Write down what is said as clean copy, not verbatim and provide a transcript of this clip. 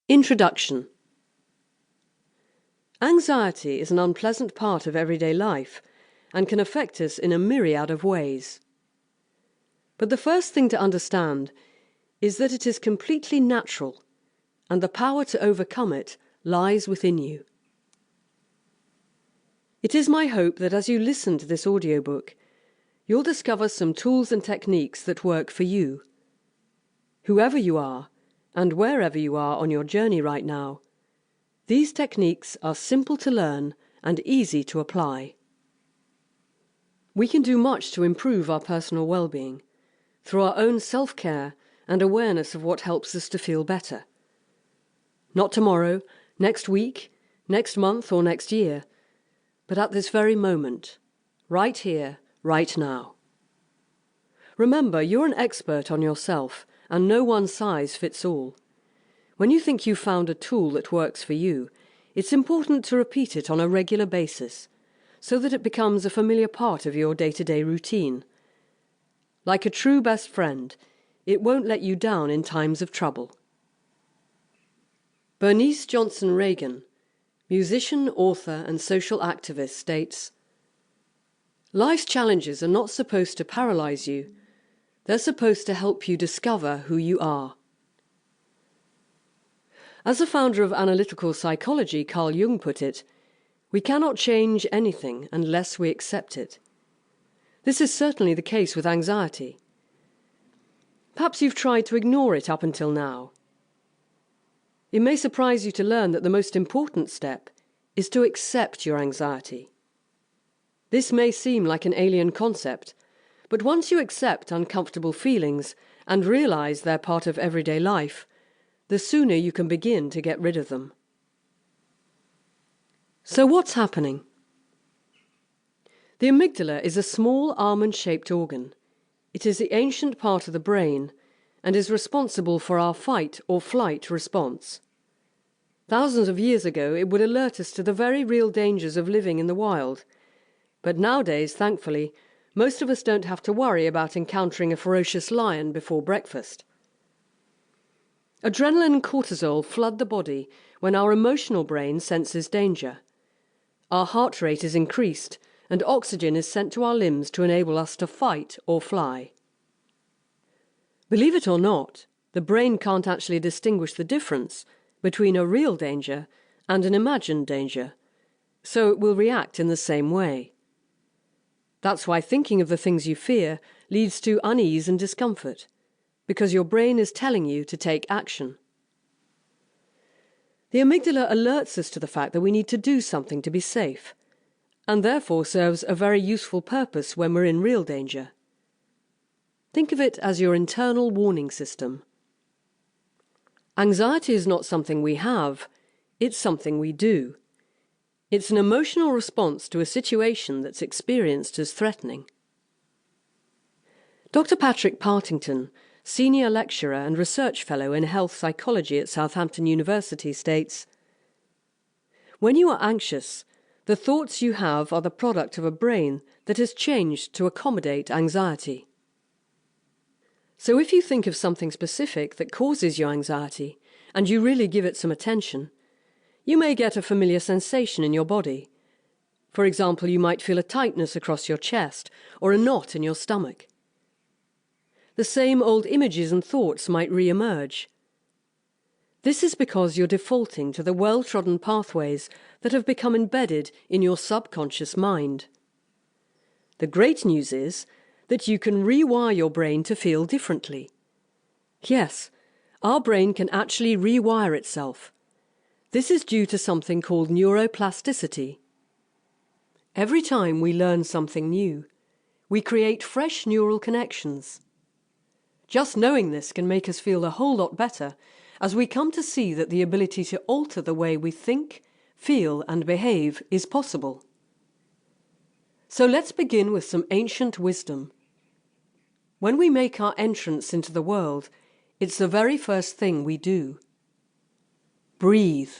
Introduction. Anxiety is an unpleasant part of everyday life and can affect us in a myriad of ways. But the first thing to understand is that it is completely natural, and the power to overcome it lies within you. It is my hope that as you listen to this audiobook, you'll discover some tools and techniques that work for you. Whoever you are, and wherever you are on your journey right now, these techniques are simple to learn and easy to apply. We can do much to improve our personal well-being through our own self-care and awareness of what helps us to feel better. Not tomorrow, next week, next month, or next year, but at this very moment, right here, right now. Remember, you're an expert on yourself, and no one size fits all. When you think you've found a tool that works for you, it's important to repeat it on a regular basis, so that it becomes a familiar part of your day-to-day routine. Like a true best friend, it won't let you down in times of trouble. Bernice Johnson Reagan, musician, author, and social activist, states, "Life's challenges are not supposed to paralyze you. They're supposed to help you discover who you are." As the founder of analytical psychology, Carl Jung, put it, we cannot change anything unless we accept it. This is certainly the case with anxiety. Perhaps you've tried to ignore it up until now. It may surprise you to learn that the most important step is to accept your anxiety. This may seem like an alien concept, but once you accept uncomfortable feelings and realize they're part of everyday life, the sooner you can begin to get rid of them. So what's happening? The amygdala is a small almond-shaped organ. It is the ancient part of the brain and is responsible for our fight or flight response. Thousands of years ago, it would alert us to the very real dangers of living in the wild. But nowadays, thankfully, most of us don't have to worry about encountering a ferocious lion before breakfast. Adrenaline and cortisol flood the body when our emotional brain senses danger. Our heart rate is increased, and oxygen is sent to our limbs to enable us to fight or fly. Believe it or not, the brain can't actually distinguish the difference between a real danger and an imagined danger, so it will react in the same way. That's why thinking of the things you fear leads to unease and discomfort, because your brain is telling you to take action. The amygdala alerts us to the fact that we need to do something to be safe, and therefore serves a very useful purpose when we're in real danger. Think of it as your internal warning system. Anxiety is not something we have, it's something we do. It's an emotional response to a situation that's experienced as threatening. Dr. Patrick Partington, senior lecturer and research fellow in health psychology at Southampton University, states, "When you are anxious, the thoughts you have are the product of a brain that has changed to accommodate anxiety. So if you think of something specific that causes you anxiety, and you really give it some attention, you may get a familiar sensation in your body. For example, you might feel a tightness across your chest or a knot in your stomach. The same old images and thoughts might re-emerge. This is because you're defaulting to the well-trodden pathways that have become embedded in your subconscious mind. The great news is that you can rewire your brain to feel differently. Yes, our brain can actually rewire itself. This is due to something called neuroplasticity. Every time we learn something new, we create fresh neural connections. Just knowing this can make us feel a whole lot better as we come to see that the ability to alter the way we think, feel, and behave is possible. So let's begin with some ancient wisdom. When we make our entrance into the world, it's the very first thing we do. Breathe.